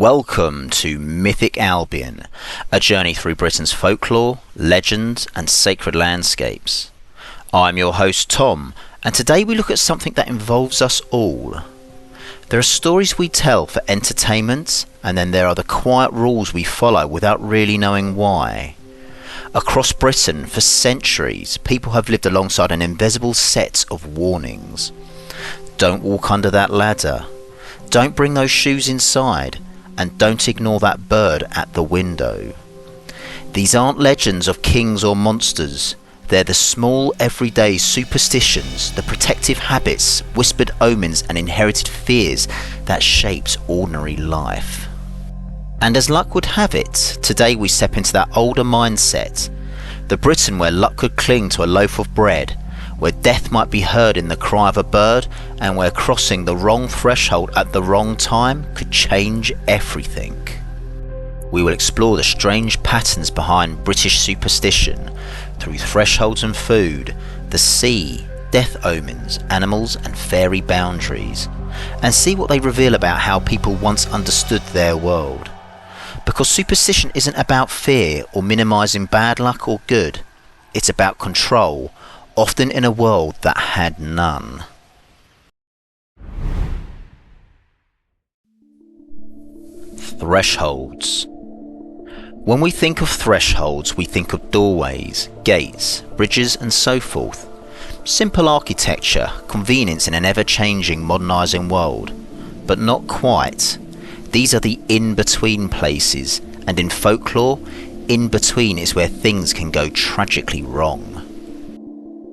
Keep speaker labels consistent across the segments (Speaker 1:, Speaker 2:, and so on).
Speaker 1: Welcome to Mythic Albion, a journey through Britain's folklore, legends and sacred landscapes. I'm your host Tom, and today we look at something that involves us all. There are stories we tell for entertainment, and then there are the quiet rules we follow without really knowing why. Across Britain, for centuries, people have lived alongside an invisible set of warnings. Don't walk under that ladder. Don't bring those shoes inside. And don't ignore that bird at the window. These aren't legends of kings or monsters. They're the small everyday superstitions, the protective habits, whispered omens and inherited fears that shapes ordinary life. And as luck would have it, today we step into that older mindset, the Britain where luck could cling to a loaf of bread, where death might be heard in the cry of a bird, and where crossing the wrong threshold at the wrong time could change everything. We will explore the strange patterns behind British superstition through thresholds and food, the sea, death omens, animals and fairy boundaries, and see what they reveal about how people once understood their world. Because superstition isn't about fear or minimising bad luck or good, it's about control, often in a world that had none. Thresholds. When we think of thresholds, we think of doorways, gates, bridges and so forth. Simple architecture, convenience in an ever-changing, modernising world. But not quite. These are the in-between places, and in folklore, in-between is where things can go tragically wrong.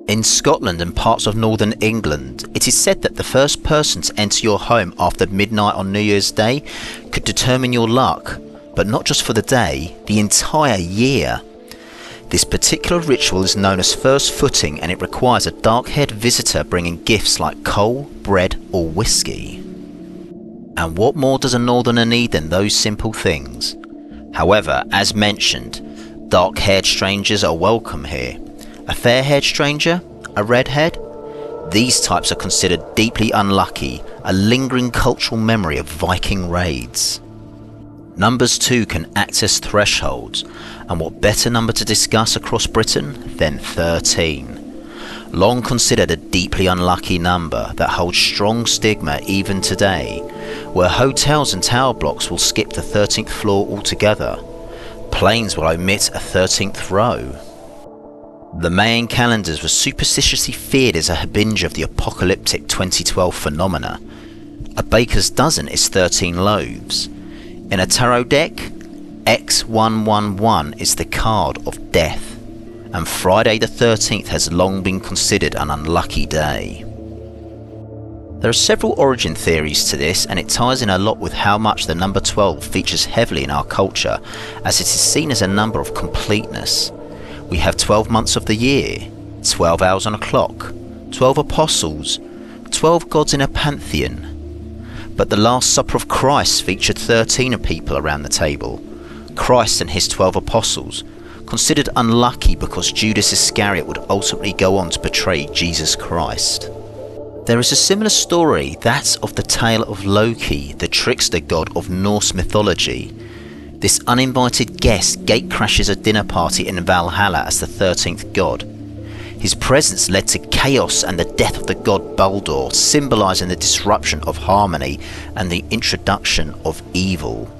Speaker 1: In Scotland and parts of northern England, it is said that the first person to enter your home after midnight on New Year's Day could determine your luck, but not just for the day, the entire year. This particular ritual is known as first footing, and it requires a dark-haired visitor bringing gifts like coal, bread or whiskey. And what more does a northerner need than those simple things? However, as mentioned, dark-haired strangers are welcome here. A fair-haired stranger? A redhead? These types are considered deeply unlucky, a lingering cultural memory of Viking raids. Numbers too can access thresholds, and what better number to discuss across Britain than 13? Long considered a deeply unlucky number that holds strong stigma even today, where hotels and tower blocks will skip the 13th floor altogether. Planes will omit a 13th row. The Mayan calendars were superstitiously feared as a hinge of the apocalyptic 2012 phenomena. A baker's dozen is 13 loaves. In a tarot deck, X111 is the card of death, and Friday the 13th has long been considered an unlucky day. There are several origin theories to this, and it ties in a lot with how much the number 12 features heavily in our culture, as it is seen as a number of completeness. We have 12 months of the year, 12 hours on a clock, 12 apostles, 12 gods in a pantheon. But the Last Supper of Christ featured 13 people around the table. Christ and his 12 apostles, considered unlucky because Judas Iscariot would ultimately go on to betray Jesus Christ. There is a similar story, that of the tale of Loki, the trickster god of Norse mythology. This uninvited guest gatecrashes a dinner party in Valhalla as the 13th god. His presence led to chaos and the death of the god Baldur, symbolising the disruption of harmony and the introduction of evil.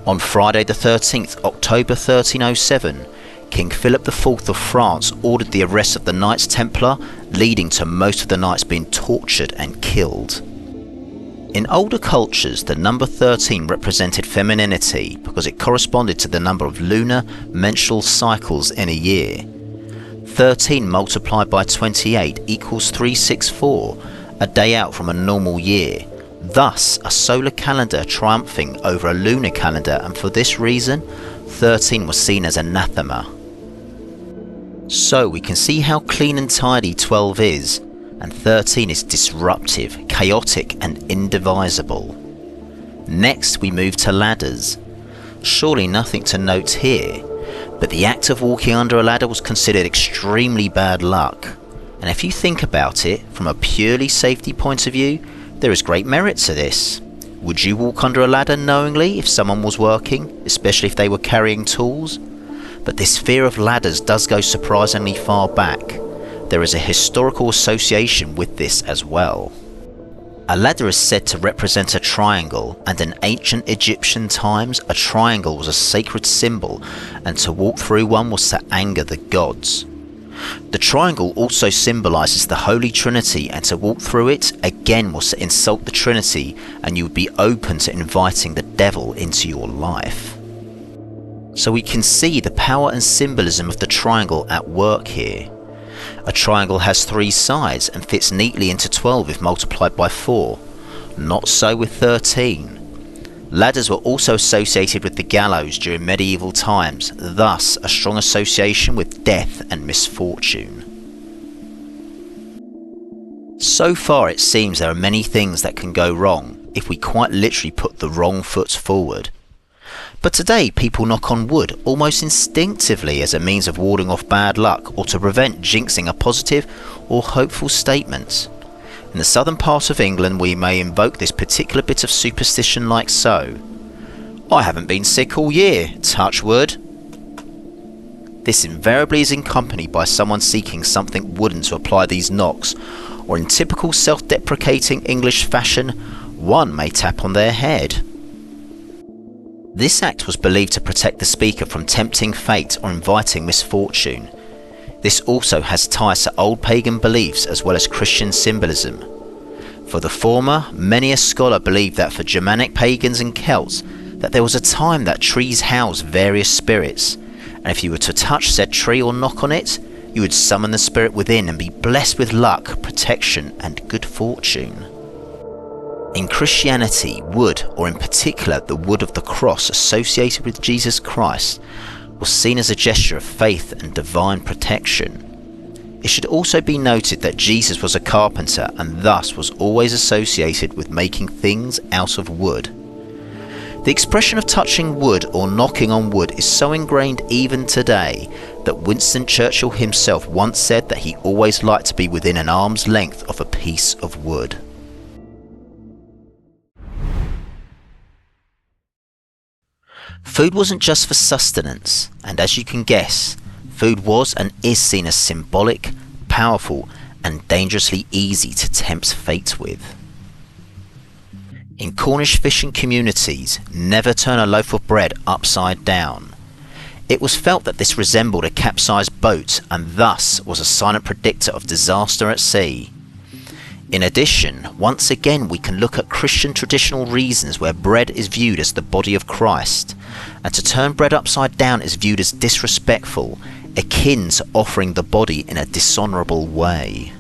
Speaker 1: On Friday the 13th, October 1307, King Philip IV of France ordered the arrest of the Knights Templar, leading to most of the knights being tortured and killed. In older cultures, the number 13 represented femininity because it corresponded to the number of lunar menstrual cycles in a year. 13 multiplied by 28 equals 364, a day out from a normal year. Thus, a solar calendar triumphing over a lunar calendar, and for this reason, 13 was seen as anathema. So we can see how clean and tidy 12 is, and 13 is disruptive, chaotic and indivisible. Next we move to ladders. Surely nothing to note here, but the act of walking under a ladder was considered extremely bad luck. And if you think about it, from a purely safety point of view, there is great merit to this. Would you walk under a ladder knowingly if someone was working, especially if they were carrying tools? But this fear of ladders does go surprisingly far back. There is a historical association with this as well. A ladder is said to represent a triangle, and in ancient Egyptian times a triangle was a sacred symbol, and to walk through one was to anger the gods. The triangle also symbolises the Holy Trinity, and to walk through it again was to insult the Trinity, and you would be open to inviting the devil into your life. So we can see the power and symbolism of the triangle at work here. A triangle has 3 sides and fits neatly into 12 if multiplied by 4. Not so with 13. Ladders were also associated with the gallows during medieval times, thus a strong association with death and misfortune. So far it seems there are many things that can go wrong if we quite literally put the wrong foot forward. But today people knock on wood almost instinctively as a means of warding off bad luck or to prevent jinxing a positive or hopeful statement. In the southern part of England we may invoke this particular bit of superstition like so. I haven't been sick all year, touch wood. This invariably is accompanied by someone seeking something wooden to apply these knocks, or in typical self-deprecating English fashion, one may tap on their head. This act was believed to protect the speaker from tempting fate or inviting misfortune. This also has ties to old pagan beliefs as well as Christian symbolism. For the former, many a scholar believed that for Germanic pagans and Celts, that there was a time that trees housed various spirits, and if you were to touch said tree or knock on it, you would summon the spirit within and be blessed with luck, protection and good fortune. In Christianity, wood, or in particular the wood of the cross associated with Jesus Christ, was seen as a gesture of faith and divine protection. It should also be noted that Jesus was a carpenter and thus was always associated with making things out of wood. The expression of touching wood or knocking on wood is so ingrained even today that Winston Churchill himself once said that he always liked to be within an arm's length of a piece of wood. Food wasn't just for sustenance, and as you can guess, food was and is seen as symbolic, powerful, and dangerously easy to tempt fate with. In Cornish fishing communities, never turn a loaf of bread upside down. It was felt that this resembled a capsized boat and thus was a silent predictor of disaster at sea. In addition, once again we can look at Christian traditional reasons where bread is viewed as the body of Christ, and to turn bread upside down is viewed as disrespectful, akin to offering the body in a dishonourable way.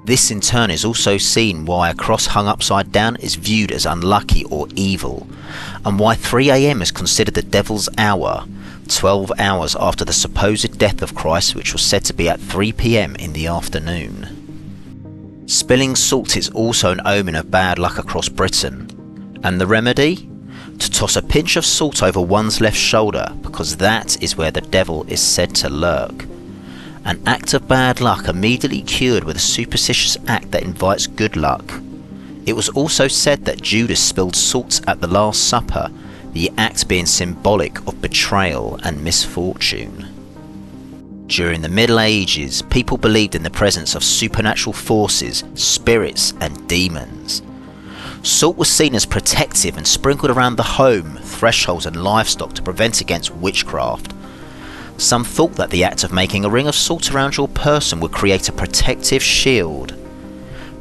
Speaker 1: This in turn is also seen why a cross hung upside down is viewed as unlucky or evil, and why 3 AM is considered the devil's hour, 12 hours after the supposed death of Christ, which was said to be at 3 PM in the afternoon. Spilling salt is also an omen of bad luck across Britain, and the remedy? To toss a pinch of salt over one's left shoulder, because that is where the devil is said to lurk. An act of bad luck immediately cured with a superstitious act that invites good luck. It was also said that Judas spilled salt at the Last Supper, the act being symbolic of betrayal and misfortune. During the Middle Ages, people believed in the presence of supernatural forces, spirits and demons. Salt was seen as protective and sprinkled around the home, thresholds and livestock to prevent against witchcraft. Some thought that the act of making a ring of salt around your person would create a protective shield.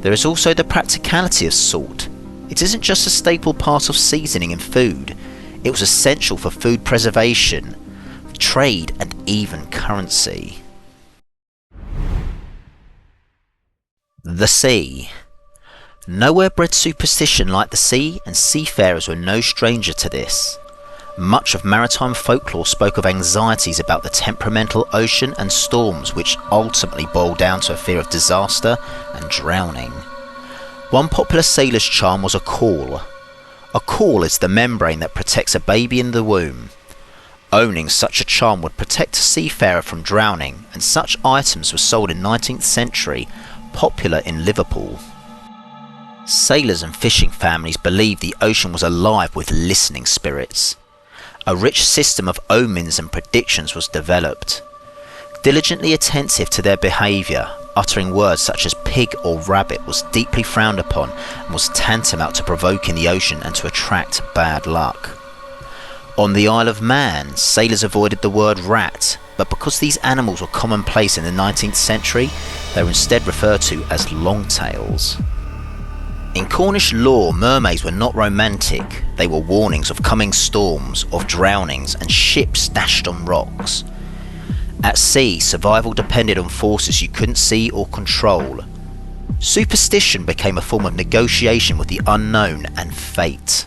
Speaker 1: There is also the practicality of salt. It isn't just a staple part of seasoning in food, it was essential for food preservation, trade and even currency. The sea. Nowhere bred superstition like the sea, and seafarers were no stranger to this. Much of maritime folklore spoke of anxieties about the temperamental ocean and storms, which ultimately boiled down to a fear of disaster and drowning. One popular sailor's charm was a caul. A caul is the membrane that protects a baby in the womb. Owning such a charm would protect a seafarer from drowning, and such items were sold in 19th century, popular in Liverpool. Sailors and fishing families believed the ocean was alive with listening spirits. A rich system of omens and predictions was developed. Diligently attentive to their behaviour, uttering words such as pig or rabbit was deeply frowned upon and was tantamount to provoking the ocean and to attract bad luck. On the Isle of Man, sailors avoided the word rat, but because these animals were commonplace in the 19th century, they were instead referred to as longtails. In Cornish lore, mermaids were not romantic. They were warnings of coming storms, of drownings, and ships dashed on rocks. At sea, survival depended on forces you couldn't see or control. Superstition became a form of negotiation with the unknown and fate.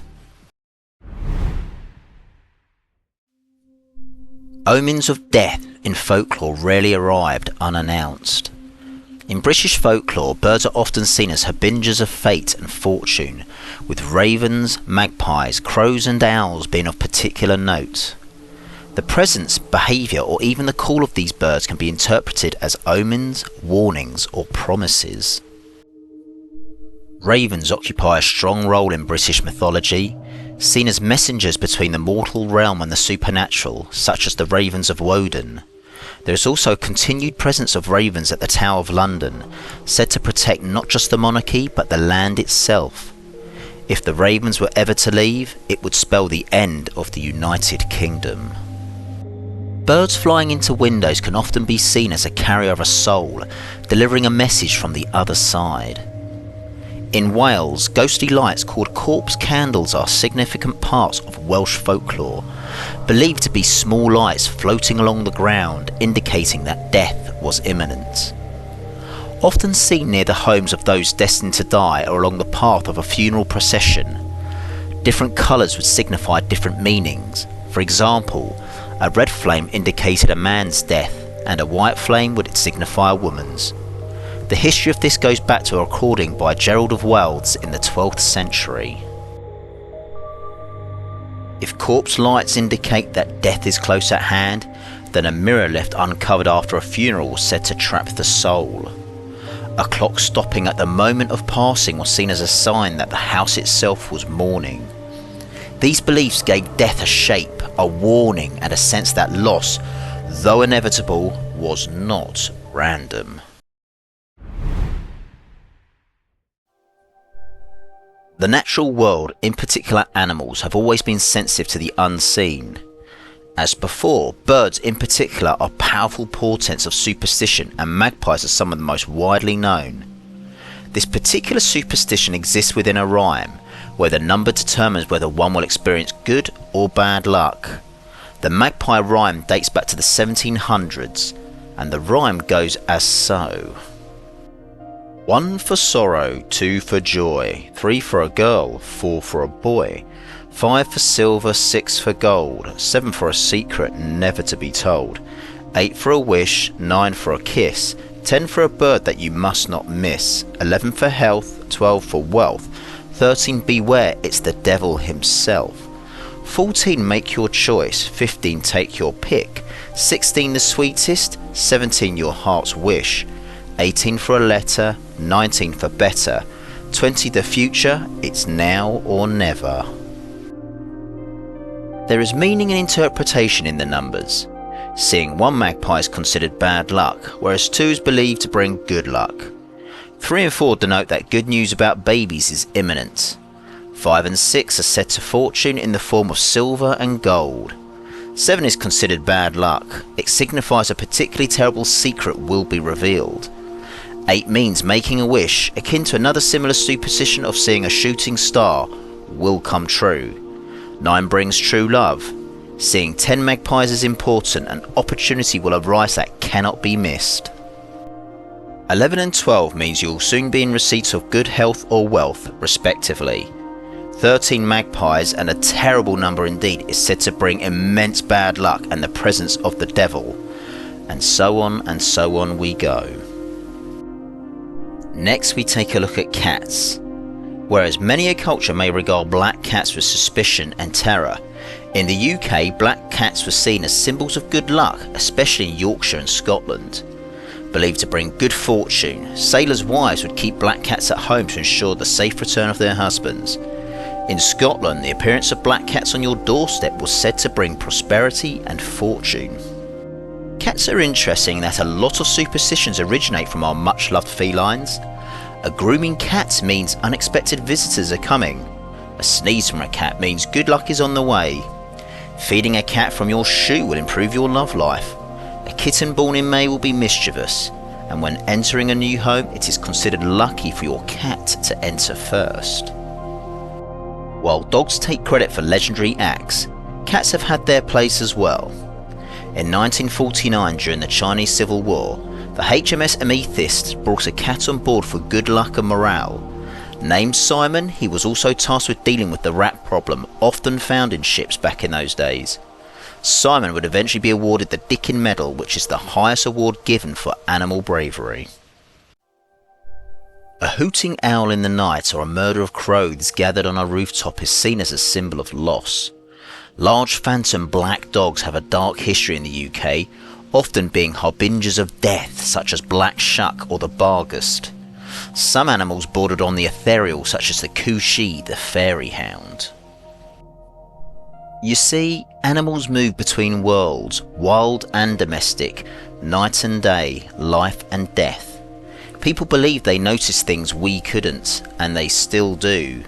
Speaker 1: Omens of death in folklore rarely arrived unannounced. In British folklore, birds are often seen as harbingers of fate and fortune, with ravens, magpies, crows and owls being of particular note. The presence, behaviour or even the call of these birds can be interpreted as omens, warnings or promises. Ravens occupy a strong role in British mythology, seen as messengers between the mortal realm and the supernatural, such as the Ravens of Woden. There is also a continued presence of ravens at the Tower of London, said to protect not just the monarchy but the land itself. If the ravens were ever to leave, it would spell the end of the United Kingdom. Birds flying into windows can often be seen as a carrier of a soul, delivering a message from the other side. In Wales, ghostly lights called corpse candles are significant parts of Welsh folklore, believed to be small lights floating along the ground indicating that death was imminent. Often seen near the homes of those destined to die or along the path of a funeral procession. Different colours would signify different meanings. For example, a red flame indicated a man's death and a white flame would signify a woman's. The history of this goes back to a recording by Gerald of Wales in the 12th century. If corpse lights indicate that death is close at hand, then a mirror left uncovered after a funeral was said to trap the soul. A clock stopping at the moment of passing was seen as a sign that the house itself was mourning. These beliefs gave death a shape, a warning and a sense that loss, though inevitable, was not random. The natural world, in particular animals, have always been sensitive to the unseen. As before, birds in particular are powerful portents of superstition and magpies are some of the most widely known. This particular superstition exists within a rhyme, where the number determines whether one will experience good or bad luck. The magpie rhyme dates back to the 1700s, and the rhyme goes as so. 1 for sorrow, 2 for joy, 3 for a girl, 4 for a boy, 5 for silver, 6 for gold, 7 for a secret never to be told, 8 for a wish, 9 for a kiss, 10 for a bird that you must not miss, 11 for health, 12 for wealth, 13 beware, it's the devil himself, 14 make your choice, 15 take your pick, 16 the sweetest, 17 your heart's wish, 18 for a letter, 19 for better, 20 the future, it's now or never. There is meaning and interpretation in the numbers. Seeing 1 magpie is considered bad luck, whereas 2 is believed to bring good luck. 3 and 4 denote that good news about babies is imminent. 5 and 6 are said to fortune in the form of silver and gold. 7 is considered bad luck. It signifies a particularly terrible secret will be revealed. 8 means making a wish, akin to another similar superstition of seeing a shooting star, will come true. 9 brings true love. Seeing 10 magpies is important, an opportunity will arise that cannot be missed. 11 and 12 means you will soon be in receipt of good health or wealth, respectively. 13 magpies, and a terrible number indeed, is said to bring immense bad luck and the presence of the devil. And so on we go. Next we take a look at cats. Whereas many a culture may regard black cats with suspicion and terror, in the UK black cats were seen as symbols of good luck, especially in Yorkshire and Scotland. Believed to bring good fortune, sailors' wives would keep black cats at home to ensure the safe return of their husbands. In Scotland, the appearance of black cats on your doorstep was said to bring prosperity and fortune. Cats are interesting in that a lot of superstitions originate from our much-loved felines. A grooming cat means unexpected visitors are coming. A sneeze from a cat means good luck is on the way. Feeding a cat from your shoe will improve your love life. A kitten born in May will be mischievous, and when entering a new home, it is considered lucky for your cat to enter first. While dogs take credit for legendary acts, cats have had their place as well. In 1949, during the Chinese Civil War, the HMS Amethyst brought a cat on board for good luck and morale. Named Simon, he was also tasked with dealing with the rat problem often found in ships back in those days. Simon would eventually be awarded the Dickin Medal, which is the highest award given for animal bravery. A hooting owl in the night or a murder of crows gathered on a rooftop is seen as a symbol of loss. Large phantom black dogs have a dark history in the UK, often being harbingers of death such as Black Shuck or the Barghest. Some animals bordered on the ethereal such as the Coochie, the fairy hound. You see, animals move between worlds, wild and domestic, night and day, life and death. People believe they notice things we couldn't, and they still do.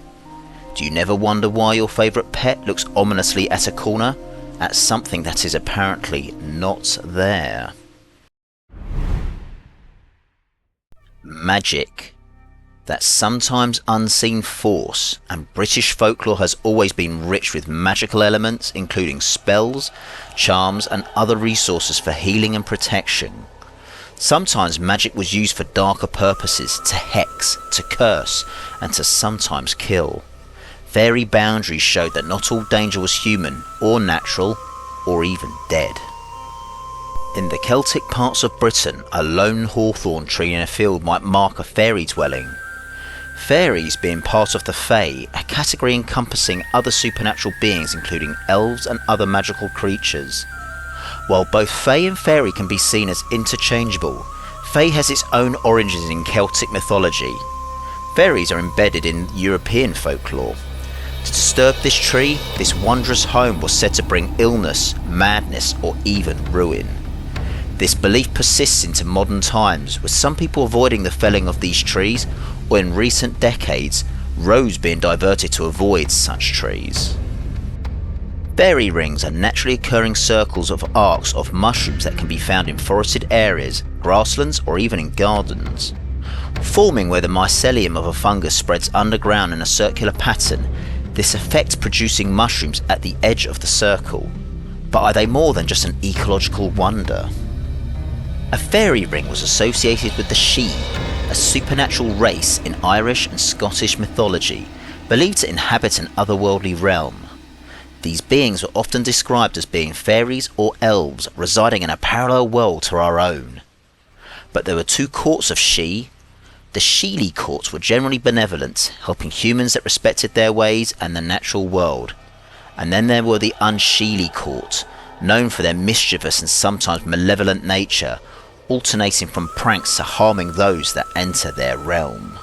Speaker 1: Do you never wonder why your favourite pet looks ominously at a corner, at something that is apparently not there? Magic. That sometimes unseen force, and British folklore has always been rich with magical elements including spells, charms and other resources for healing and protection. Sometimes magic was used for darker purposes, to hex, to curse and to sometimes kill. Fairy boundaries showed that not all danger was human or natural or even dead. In the Celtic parts of Britain, a lone hawthorn tree in a field might mark a fairy dwelling. Fairies being part of the Fae, a category encompassing other supernatural beings including elves and other magical creatures. While both Fae and Fairy can be seen as interchangeable, Fae has its own origins in Celtic mythology. Fairies are embedded in European folklore. To disturb this tree, this wondrous home was said to bring illness, madness or even ruin. This belief persists into modern times, with some people avoiding the felling of these trees, or in recent decades, roads being diverted to avoid such trees. Fairy rings are naturally occurring circles of arcs of mushrooms that can be found in forested areas, grasslands or even in gardens. Forming where the mycelium of a fungus spreads underground in a circular pattern, this effect producing mushrooms at the edge of the circle. But are they more than just an ecological wonder? A fairy ring was associated with the Sidhe, a supernatural race in Irish and Scottish mythology, believed to inhabit an otherworldly realm. These beings were often described as being fairies or elves residing in a parallel world to our own. But there were two courts of Sidhe. The Sidhe courts were generally benevolent, helping humans that respected their ways and the natural world. And then there were the Unsidhe court, known for their mischievous and sometimes malevolent nature, alternating from pranks to harming those that enter their realm.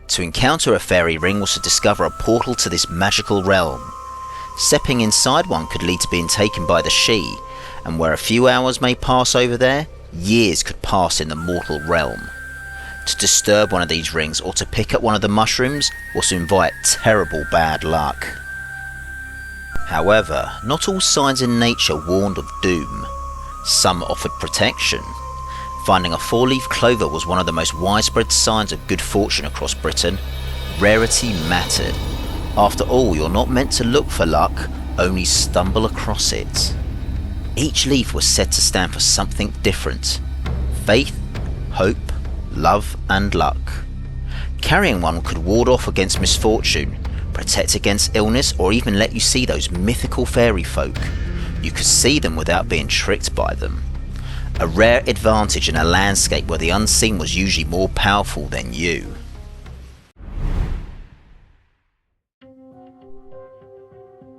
Speaker 1: To encounter a fairy ring was to discover a portal to this magical realm. Stepping inside one could lead to being taken by the Sidhe, and where a few hours may pass over there, years could pass in the mortal realm. To disturb one of these rings or to pick up one of the mushrooms was to invite terrible bad luck. However, not all signs in nature warned of doom. Some offered protection. Finding a four-leaf clover was one of the most widespread signs of good fortune across Britain. Rarity mattered. After all, you're not meant to look for luck, only stumble across it. Each leaf was said to stand for something different. Faith, hope, love and luck. Carrying one could ward off against misfortune, protect against illness or even let you see those mythical fairy folk. You could see them without being tricked by them. A rare advantage in a landscape where the unseen was usually more powerful than you.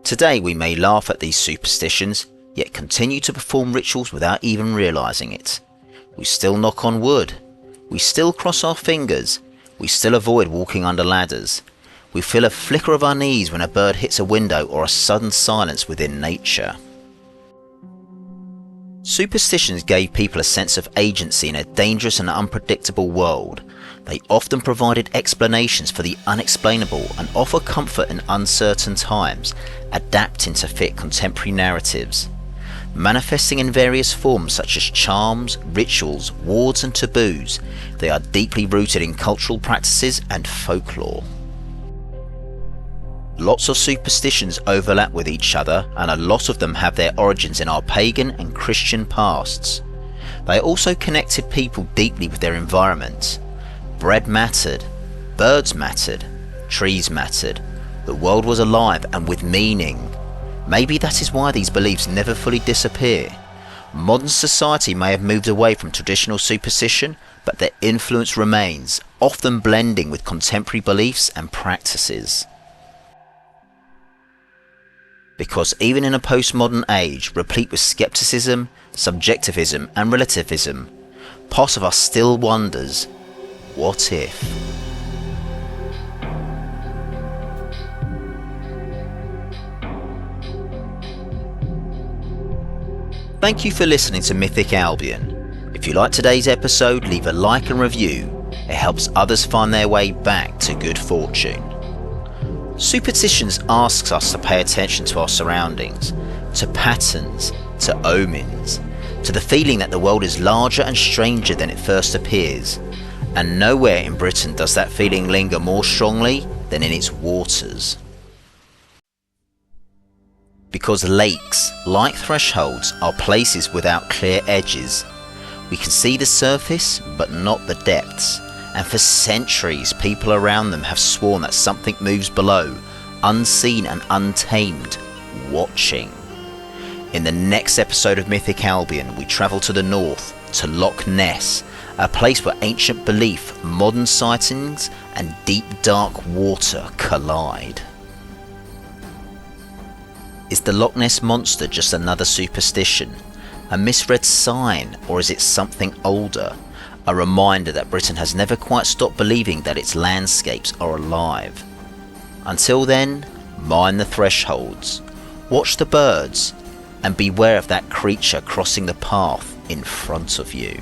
Speaker 1: Today we may laugh at these superstitions, yet continue to perform rituals without even realising it. We still knock on wood. We still cross our fingers. We still avoid walking under ladders. We feel a flicker of unease when a bird hits a window or a sudden silence within nature. Superstitions gave people a sense of agency in a dangerous and unpredictable world. They often provided explanations for the unexplainable and offer comfort in uncertain times, adapting to fit contemporary narratives. Manifesting in various forms such as charms, rituals, wards and taboos, they are deeply rooted in cultural practices and folklore. Lots of superstitions overlap with each other, and a lot of them have their origins in our pagan and Christian pasts. They also connected people deeply with their environment. Bread mattered, birds mattered, trees mattered, the world was alive and with meaning. Maybe that is why these beliefs never fully disappear. Modern society may have moved away from traditional superstition, but their influence remains, often blending with contemporary beliefs and practices. Because even in a postmodern age replete with skepticism, subjectivism and relativism, part of us still wonders, what if? Thank you for listening to Mythic Albion. If you like today's episode, leave a like and review. It helps others find their way back to good fortune. Superstitions asks us to pay attention to our surroundings, to patterns, to omens, to the feeling that the world is larger and stranger than it first appears. And nowhere in Britain does that feeling linger more strongly than in its waters. Because lakes, like thresholds, are places without clear edges. We can see the surface, but not the depths. And for centuries, people around them have sworn that something moves below, unseen and untamed, watching. In the next episode of Mythic Albion, we travel to the north, to Loch Ness, a place where ancient belief, modern sightings, and deep dark water collide. Is the Loch Ness Monster just another superstition? A misread sign, or is it something older? A reminder that Britain has never quite stopped believing that its landscapes are alive. Until then, mind the thresholds, watch the birds, and beware of that creature crossing the path in front of you.